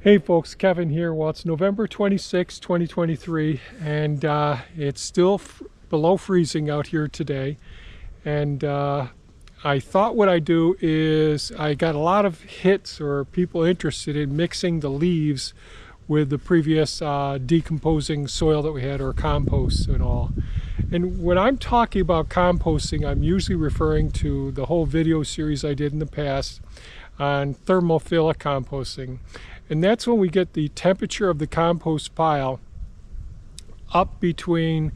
Hey folks, Kevin here. Well, it's November 26, 2023, and it's still below freezing out here today. And I thought what I'd do is I got a lot of hits or people interested in mixing the leaves with the previous decomposing soil that we had, or compost and all. And when I'm talking about composting, I'm usually referring to the whole video series I did in the past on thermophilic composting. And that's when we get the temperature of the compost pile up between,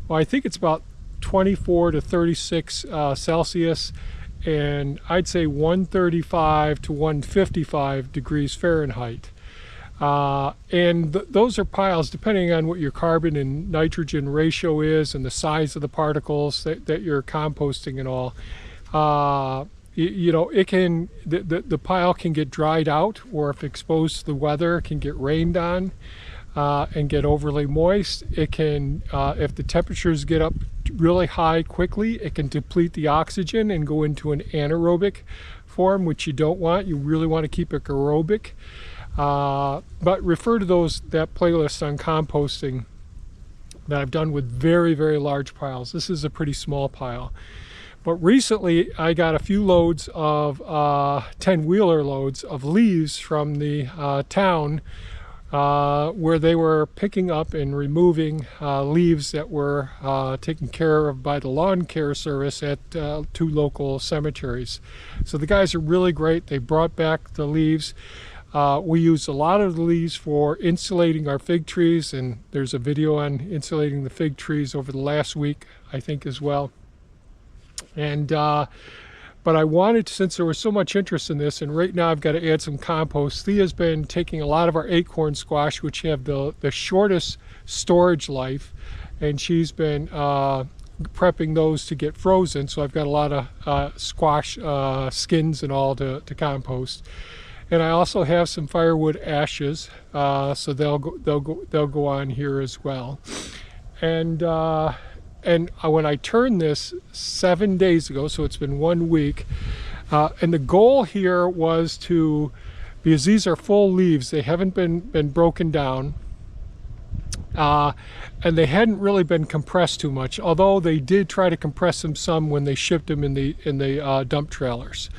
well, I think it's about 24 to 36 Celsius, and I'd say 135 to 155 degrees Fahrenheit. Those are piles depending on what your carbon and nitrogen ratio is and the size of the particles that you're composting and all. You know, it can, the pile can get dried out, or if exposed to the weather, it can get rained on and get overly moist. It can, if the temperatures get up really high quickly, it can deplete the oxygen and go into an anaerobic form, which you don't want. You really want to keep it aerobic. But refer to that playlist on composting that I've done with very, very large piles. This is a pretty small pile. But recently I got a few loads of 10-wheeler loads of leaves from the town where they were picking up and removing leaves that were taken care of by the lawn care service at 2 local cemeteries. So the guys are really great. They brought back the leaves. We used a lot of the leaves for insulating our fig trees, and there's a video on insulating the fig trees over the last week, I think, as well. And but I wanted, since there was so much interest in this, and right now I've got to add some compost. Thea's been taking a lot of our acorn squash, which have the shortest storage life, and she's been prepping those to get frozen. So I've got a lot of squash skins and all to compost. And I also have some firewood ashes, so they'll go on here as well. And when I turned this 7 days ago, so it's been 1 week, and the goal here was to, because these are full leaves, they haven't been broken down, and they hadn't really been compressed too much, although they did try to compress them some when they shipped them in the dump trailers.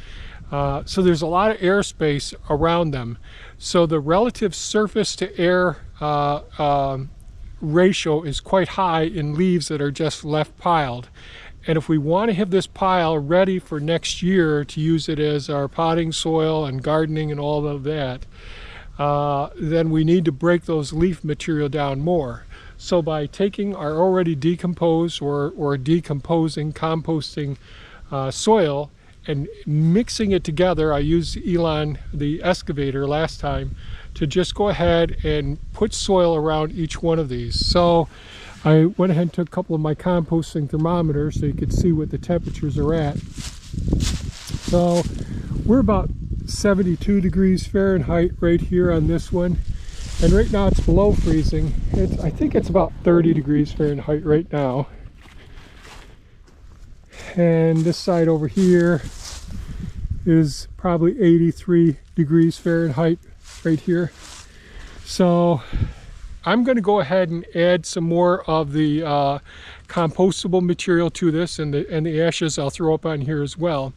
So there's a lot of airspace around them. So the relative surface to air ratio is quite high in leaves that are just left piled. And if we want to have this pile ready for next year to use it as our potting soil and gardening and all of that, then we need to break those leaf material down more. So by taking our already decomposed or decomposing, composting soil and mixing it together, I used Elon, the excavator, last time, to just go ahead and put soil around each one of these. So I went ahead and took a couple of my composting thermometers so you could see what the temperatures are at. So we're about 72 degrees Fahrenheit right here on this one. And right now it's below freezing. I think it's about 30 degrees Fahrenheit right now. And this side over here is probably 83 degrees Fahrenheit right here. So I'm going to go ahead and add some more of the compostable material to this, and the ashes I'll throw up on here as well.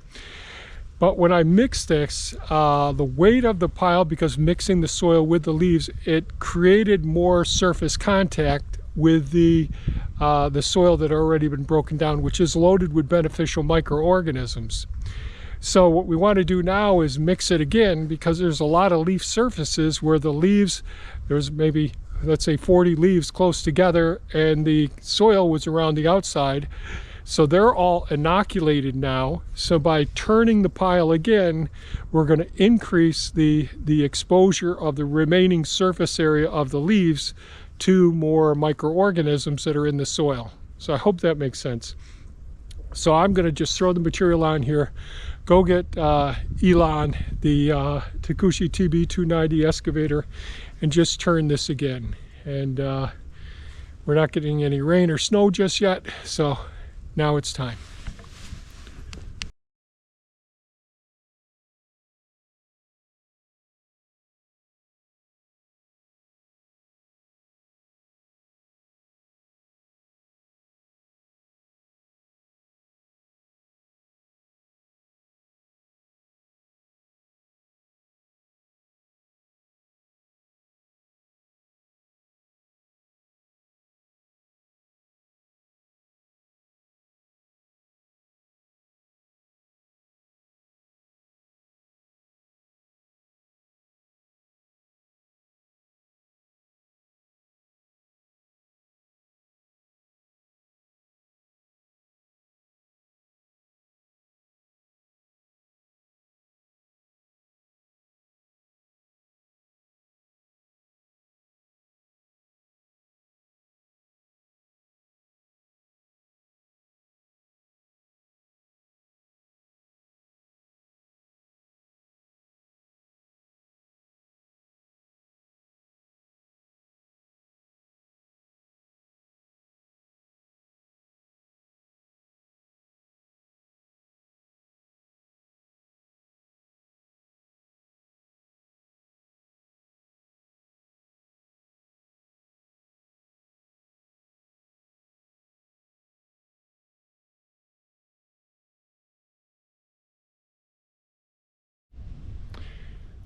But when I mix this, the weight of the pile, because mixing the soil with the leaves, it created more surface contact with the soil that had already been broken down, which is loaded with beneficial microorganisms. So what we want to do now is mix it again, because there's a lot of leaf surfaces where the leaves, there's maybe, let's say 40 leaves close together, and the soil was around the outside. So they're all inoculated now. So by turning the pile again, we're going to increase the exposure of the remaining surface area of the leaves to more microorganisms that are in the soil. So I hope that makes sense. So I'm going to just throw the material on here, go get Elon, the Takushi TB290 excavator, and just turn this again. And we're not getting any rain or snow just yet, so now it's time.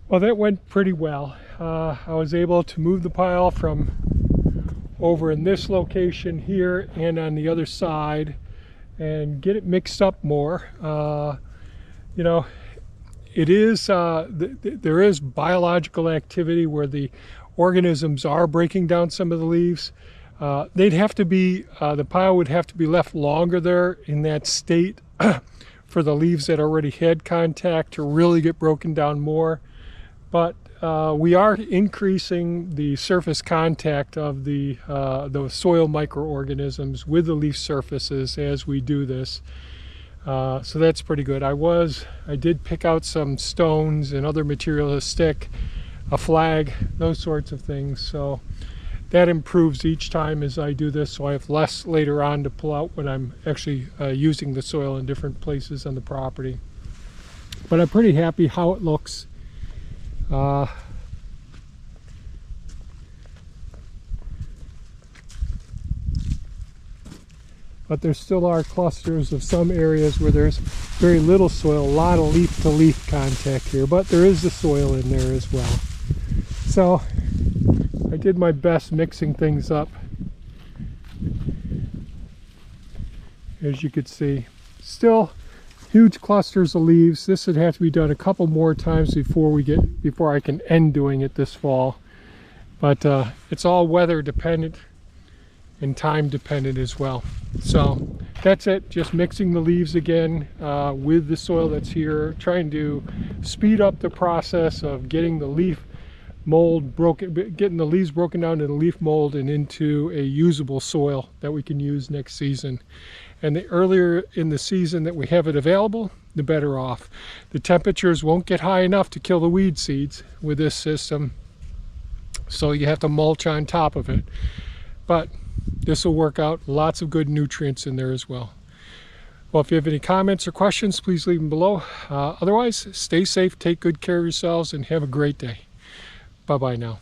Well, that went pretty well. I was able to move the pile from over in this location here and on the other side and get it mixed up more. You know, it is there is biological activity where the organisms are breaking down some of the leaves. They'd have to be, the pile would have to be left longer there in that state for the leaves that already had contact to really get broken down more. But we are increasing the surface contact of the soil microorganisms with the leaf surfaces as we do this. So that's pretty good. I did pick out some stones and other material to stick, a flag, those sorts of things. So that improves each time as I do this, so I have less later on to pull out when I'm actually using the soil in different places on the property. But I'm pretty happy how it looks. But there still are clusters of some areas where there's very little soil, a lot of leaf-to-leaf contact here, but there is the soil in there as well. So I did my best mixing things up, as you could see. Still huge clusters of leaves. This would have to be done a couple more times before I can end doing it this fall. But it's all weather dependent and time dependent as well. So that's it, just mixing the leaves again with the soil that's here, trying to speed up the process of getting the leaf mold getting the leaves broken down into leaf mold and into a usable soil that we can use next season. And the earlier in the season that we have it available, the better off. The temperatures won't get high enough to kill the weed seeds with this system, so you have to mulch on top of it. But this will work out. Lots of good nutrients in there as well. Well, if you have any comments or questions, please leave them below. Otherwise, stay safe, take good care of yourselves, and have a great day. Bye-bye now.